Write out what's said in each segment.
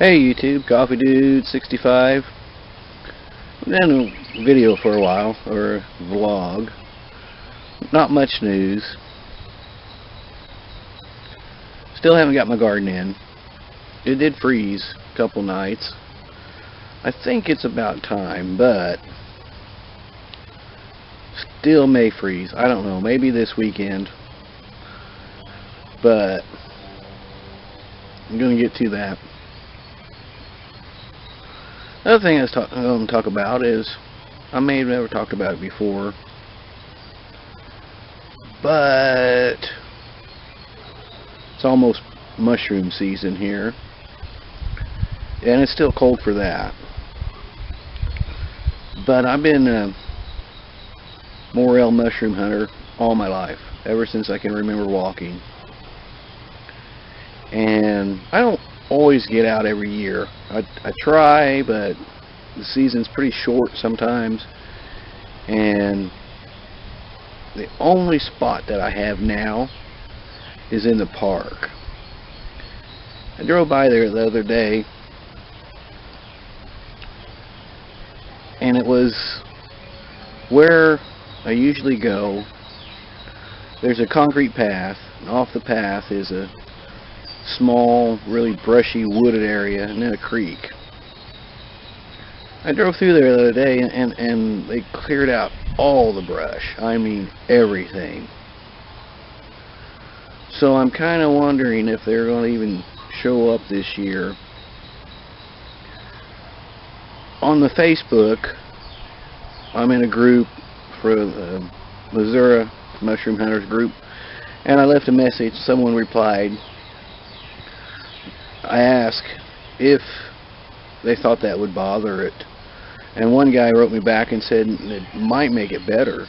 Hey YouTube, Coffee Dude 65. I've done a video for a while, or a vlog. Not much news. Still haven't got my garden in. It did freeze a couple nights. I think it's about time, but still may freeze. I don't know, maybe this weekend. But I'm going to get to that. Another thing I was going to talk about is, I may have never talked about it before, but it's almost mushroom season here, and it's still cold for that. But I've been a morel mushroom hunter all my life, ever since I can remember walking. And I don't always get out every year. I try, but the season's pretty short sometimes, and the only spot that I have now is in the park. I drove by there the other day, and it was where I usually go. There's a concrete path, and off the path is a small, really brushy, wooded area, and then a creek. I drove through there the other day, and they cleared out all the brush. I mean, everything. So I'm kind of wondering if they're going to even show up this year. On the Facebook, I'm in a group for the Missouri Mushroom Hunters group, and I left a message. Someone replied. I asked if they thought that would bother it, and one guy wrote me back and said it might make it better.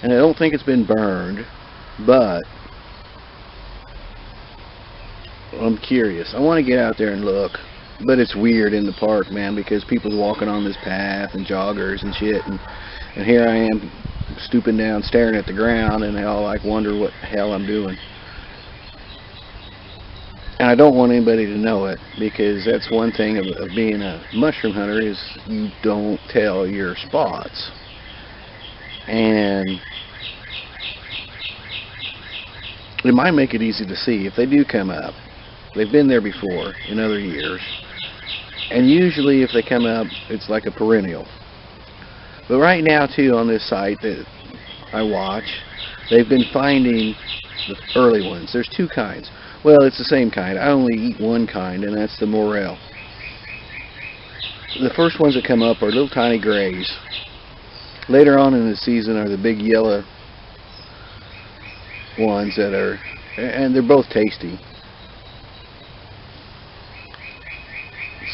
And I don't think it's been burned, but I'm curious. I want to get out there and look, but it's weird in the park, man, because people's walking on this path and joggers and shit, and here I am stooping down staring at the ground, and they all like wonder what the hell I'm doing. And I don't want anybody to know it, because that's one thing of being a mushroom hunter, is you don't tell your spots. And it might make it easy to see if they do come up. They've been there before in other years, and usually if they come up, it's like a perennial. But right now too, on this site that I watch, they've been finding the early ones. There's two kinds. Well, it's the same kind. I only eat one kind, and that's the morel. The first ones that come up are little tiny grays. Later on in the season are the big yellow ones that are, and they're both tasty.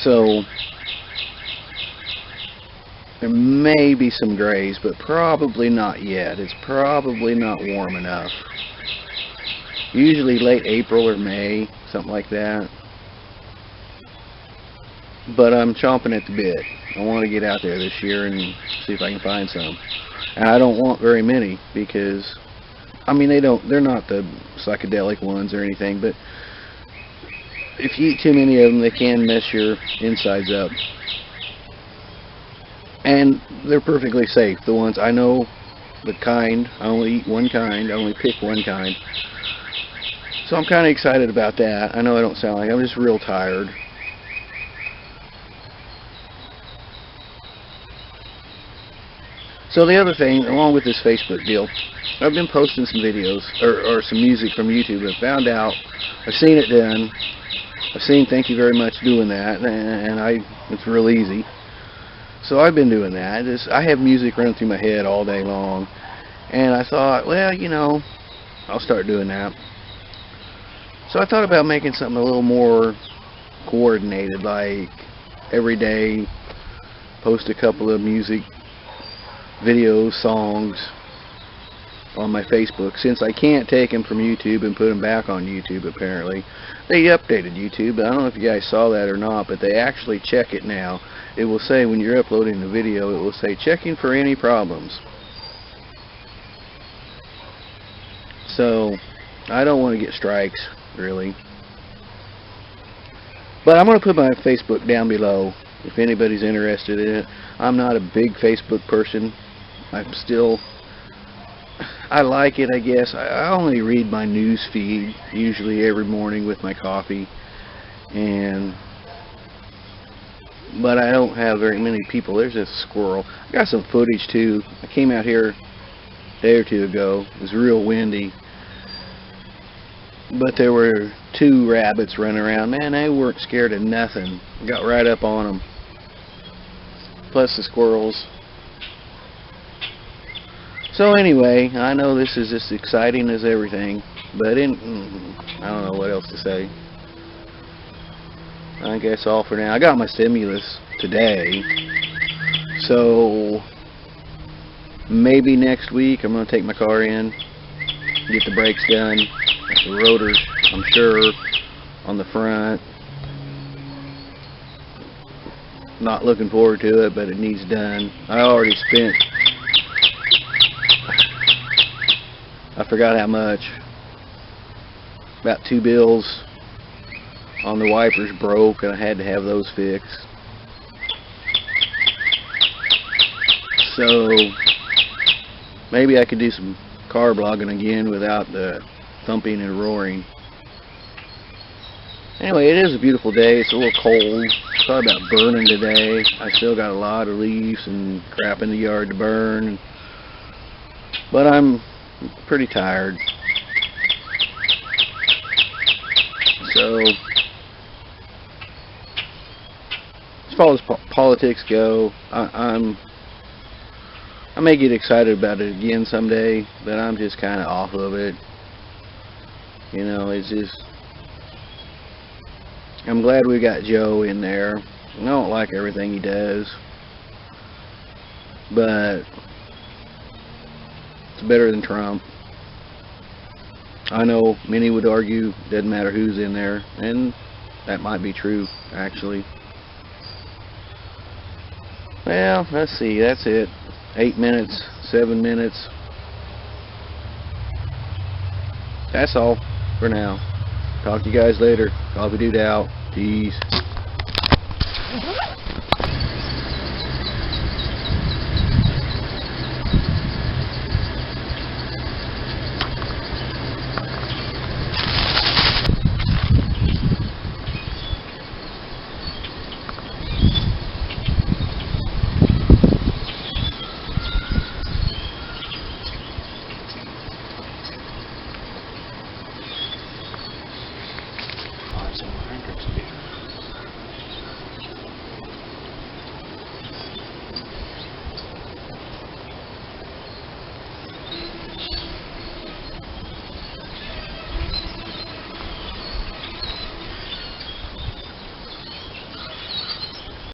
So there may be some grays, but probably not yet. It's probably not warm enough. Usually late April or May, something like that. But I'm chomping at the bit. I want to get out there this year and see if I can find some. And I don't want very many, because I mean, they're not the psychedelic ones or anything, but if you eat too many of them, they can mess your insides up. And they're perfectly safe. The ones I know, the kind, I only eat one kind, I only pick one kind. So I'm kind of excited about that. I know I don't sound like I'm just real tired. So the other thing, along with this Facebook deal, I've been posting some videos, or some music from YouTube. I found out, I've seen it done. I've seen Thank You Very Much doing that, and it's real easy. So I've been doing that. I have music running through my head all day long, and I thought, well, you know, I'll start doing that. So I thought about making something a little more coordinated, like every day post a couple of music videos, songs on my Facebook, since I can't take them from YouTube and put them back on YouTube. Apparently they updated YouTube, but I don't know if you guys saw that or not, but they actually check it now. It will say when you're uploading the video, it will say checking for any problems. So I don't want to get strikes, really. But I'm going to put my Facebook down below if anybody's interested in it. I'm not a big Facebook person. I'm still, I like it, I guess. I only read my news feed usually every morning with my coffee, and but I don't have very many people. There's a squirrel. I got some footage too. I came out here a day or two ago. It was real windy, but there were 2 rabbits running around. Man, they weren't scared of nothing. Got right up on them. Plus the squirrels. So anyway, I know this is as exciting as everything, but I don't know what else to say. I guess all for now. I got my stimulus today, so maybe next week I'm going to take my car in, get the brakes done, the rotors, I'm sure, on the front. Not looking forward to it, but it needs done. I already spent, I forgot how much, about 2 bills on the wipers broke, and I had to have those fixed. So maybe I could do some car blogging again without the thumping and roaring. Anyway, it is a beautiful day. It's a little cold. It's probably about burning today. I still got a lot of leaves and crap in the yard to burn, but I'm pretty tired. So as far as politics go, I may get excited about it again someday, but I'm just kind of off of it. You know, it's just, I'm glad we got Joe in there. I don't like everything he does, but it's better than Trump. I know many would argue it doesn't matter who's in there, and that might be true, actually. Well, let's see, that's it. 8 minutes, 7 minutes. That's all for now. Talk to you guys later. Coffee Dude out. Peace. Some hundreds of